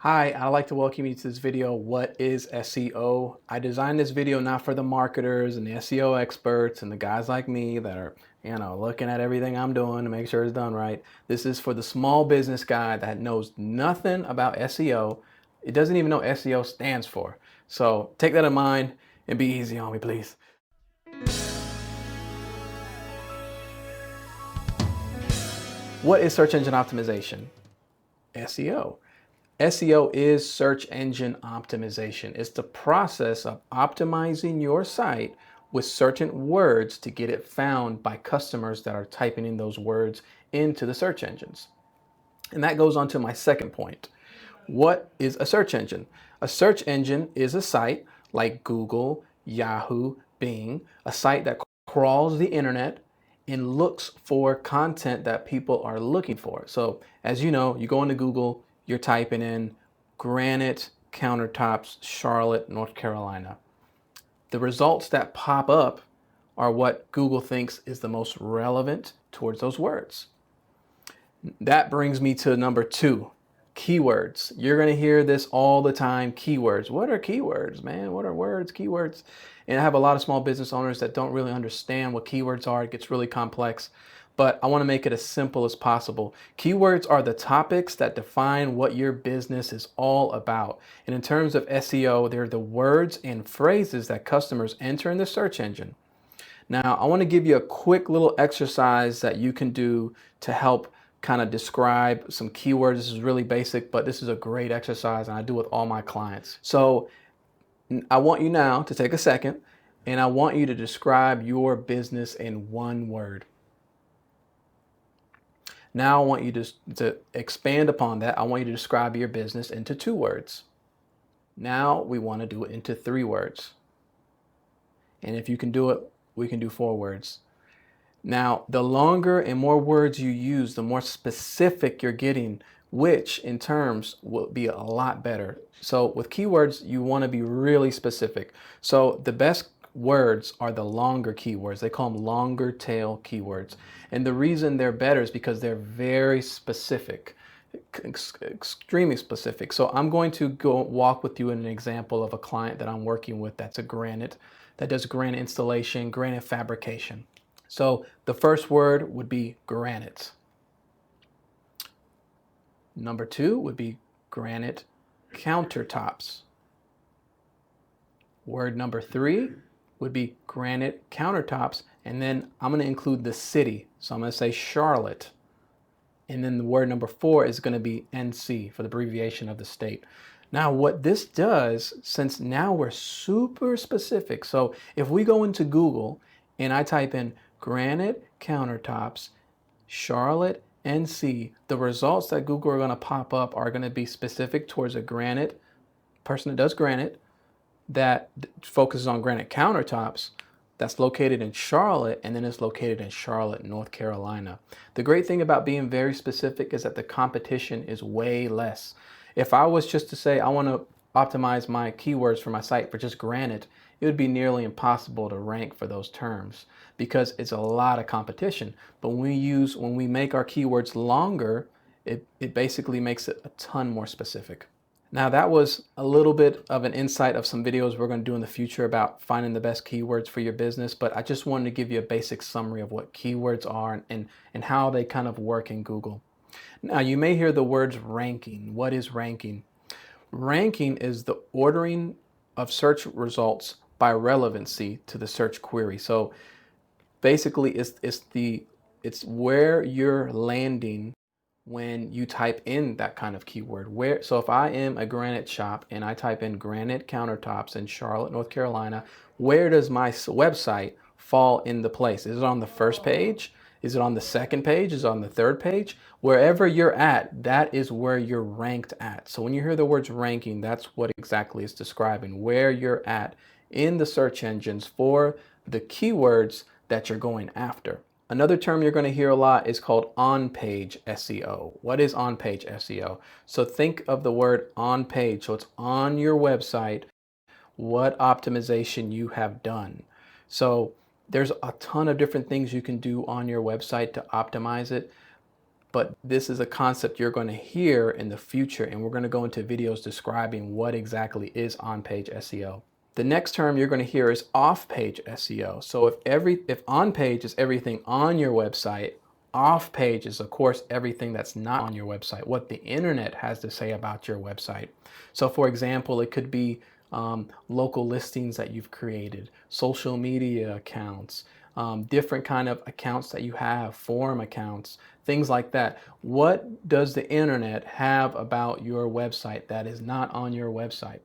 Hi, I'd like to welcome you to this video, What is SEO? I designed this video not for the marketers and the SEO experts and the guys like me that are, looking at everything I'm doing to make sure it's done right. This is for the small business guy that knows nothing about SEO. It doesn't even know what SEO stands for. So take that in mind and be easy on me, please. What is search engine optimization? SEO. SEO is search engine optimization. It's the process of optimizing your site with certain words to get it found by customers that are typing in those words into the search engines. And that goes on to my second point. What is a search engine? A search engine is a site like Google, Yahoo, Bing, a site that crawls the internet and looks for content that people are looking for. So as you know, you go into Google, you're typing in granite countertops, Charlotte, North Carolina. The results that pop up are what Google thinks is the most relevant towards those words. That brings me to number 2, keywords. You're going to hear this all the time, keywords. What are keywords, man? What are words, keywords? And I have a lot of small business owners that don't really understand what keywords are. It gets really complex, but I want to make it as simple as possible. Keywords are the topics that define what your business is all about. And in terms of SEO, they're the words and phrases that customers enter in the search engine. Now, I want to give you a quick little exercise that you can do to help kind of describe some keywords. This is really basic, but this is a great exercise and I do with all my clients. So I want you now to take a second and I want you to describe your business in one word. Now I want you to expand upon that. I want you to describe your business into 2 words. Now we want to do it into 3 words. And if you can do it, we can do 4 words. Now, the longer and more words you use, the more specific you're getting, which in terms will be a lot better. So with keywords, you want to be really specific. So the best words are the longer keywords. They call them longer tail keywords. And the reason they're better is because they're very specific, extremely specific. So I'm going to go walk with you in an example of a client that I'm working with that does granite installation, granite fabrication. So the first word would be granite. Number 2 would be granite countertops. Word number 3 would be granite countertops. And then I'm going to include the city. So I'm going to say Charlotte. And then the word number 4 is going to be NC for the abbreviation of the state. Now what this does, since now we're super specific. So if we go into Google and I type in granite countertops, Charlotte, NC, the results that Google are going to pop up are going to be specific towards a granite person that does granite, that focuses on granite countertops, that's located in Charlotte, and then it's located in Charlotte, North Carolina. The great thing about being very specific is that the competition is way less. If I was just to say I want to optimize my keywords for my site for just granite, it would be nearly impossible to rank for those terms because it's a lot of competition. But when we make our keywords longer, it basically makes it a ton more specific. Now that was a little bit of an insight of some videos we're going to do in the future about finding the best keywords for your business, but I just wanted to give you a basic summary of what keywords are and how they kind of work in Google. Now you may hear the words ranking. What is ranking? Ranking is the ordering of search results by relevancy to the search query. So basically it's where you're landing when you type in that kind of keyword. So if I am a granite shop and I type in granite countertops in Charlotte, North Carolina, where does my website fall in the place? Is it on the first page? Is it on the second page? Is it on the third page? Wherever you're at, that is where you're ranked at. So when you hear the words ranking, that's what exactly it's describing, where you're at in the search engines for the keywords that you're going after. Another term you're going to hear a lot is called on-page SEO. What is on-page SEO? So think of the word on-page. So it's on your website, what optimization you have done. So there's a ton of different things you can do on your website to optimize it. but this is a concept you're going to hear in the future, and we're going to go into videos describing what exactly is on-page SEO. The next term you're going to hear is off-page SEO. So if on-page is everything on your website, off-page is, of course, everything that's not on your website, what the internet has to say about your website. So for example, it could be local listings that you've created, social media accounts, different kind of accounts that you have, forum accounts, things like that. What does the internet have about your website that is not on your website?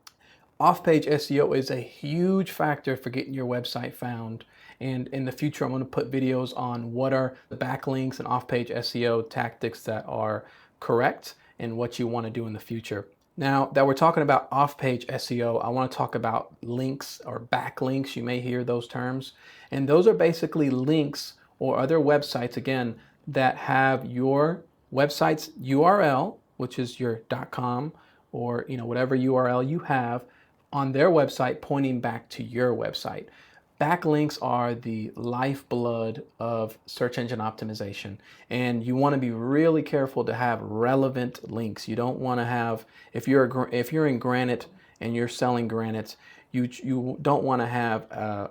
Off-page SEO is a huge factor for getting your website found. And in the future, I'm going to put videos on what are the backlinks and off-page SEO tactics that are correct and what you want to do in the future. Now that we're talking about off-page SEO, I want to talk about links or backlinks. You may hear those terms. And those are basically links or other websites, again, that have your website's URL, which is your .com or whatever URL you have on their website pointing back to your website. Backlinks are the lifeblood of search engine optimization, and you want to be really careful to have relevant links. You don't want to have, if you're in granite and you're selling granites, you don't want to have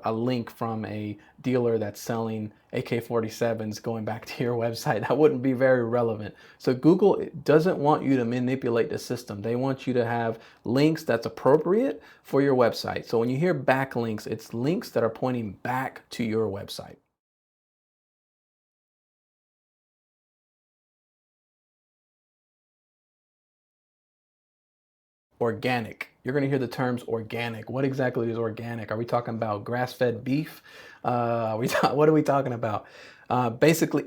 a link from a dealer that's selling AK-47s going back to your website. That wouldn't be very relevant. So Google doesn't want you to manipulate the system. They want you to have links that's appropriate for your website. So when you hear backlinks, it's links that are pointing back to your website. Organic. You're going to hear the terms organic. What exactly is organic? Are we talking about grass-fed beef? What are we talking about? Basically,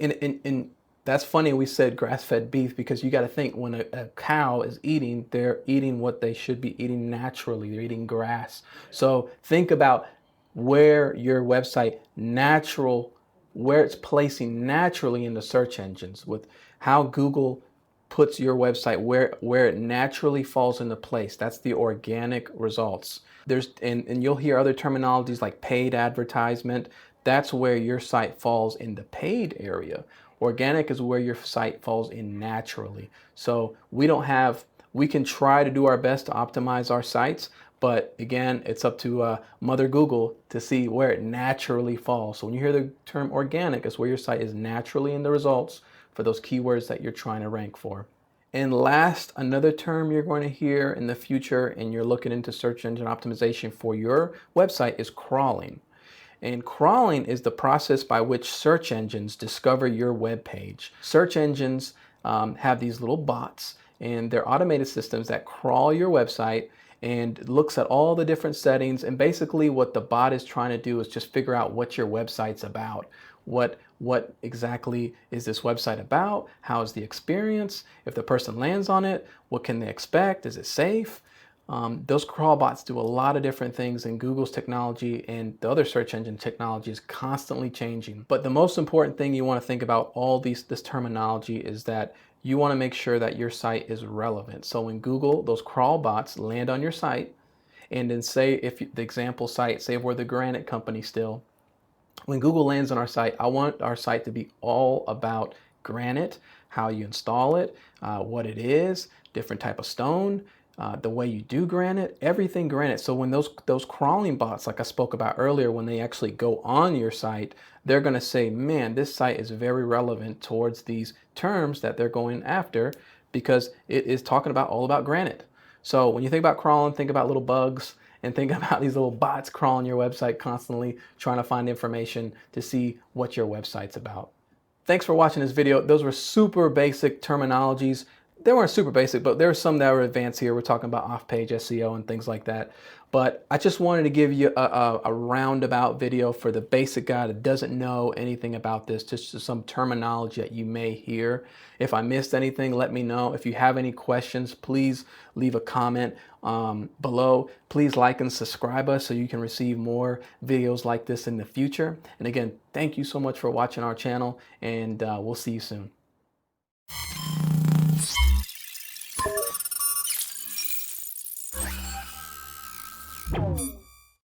that's funny we said grass-fed beef, because you got to think when a cow is eating, they're eating what they should be eating naturally. They're eating grass. So think about where your website where it's placing naturally in the search engines, with how Google puts your website where it naturally falls into place. That's the organic results. And you'll hear other terminologies like paid advertisement. That's where your site falls in the paid area. Organic is where your site falls in naturally. So we can try to do our best to optimize our sites, but again, it's up to Mother Google to see where it naturally falls. So when you hear the term organic, it's where your site is naturally in the results for those keywords that you're trying to rank for. And last, another term you're going to hear in the future, and you're looking into search engine optimization for your website, is crawling. And crawling is the process by which search engines discover your web page. Search engines have these little bots, and they're automated systems that crawl your website and looks at all the different settings. And basically what the bot is trying to do is just figure out what your website's about. What exactly is this website about? How is the experience? If the person lands on it, what can they expect? Is it safe? Those crawl bots do a lot of different things, and Google's technology and the other search engine technology is constantly changing. But the most important thing you want to think about this terminology is that you want to make sure that your site is relevant. So when Google, those crawl bots land on your site, and then say, if the example site, say we're the granite company still, when Google lands on our site, I want our site to be all about granite, how you install it, what it is, different type of stone, the way you do granite, everything granite. So when those crawling bots, like I spoke about earlier, when they actually go on your site, they're going to say, man, this site is very relevant towards these terms that they're going after, because it is talking about all about granite. So when you think about crawling, think about little bugs, and think about these little bots crawling your website constantly, trying to find information to see what your website's about. Thanks for watching this video. Those were super basic terminologies. They weren't super basic, but there are some that were advanced here. We're talking about off-page SEO and things like that. But I just wanted to give you a roundabout video for the basic guy that doesn't know anything about this, just some terminology that you may hear. If I missed anything, let me know. If you have any questions, please leave a comment below. Please like and subscribe us so you can receive more videos like this in the future. And again, thank you so much for watching our channel, and we'll see you soon.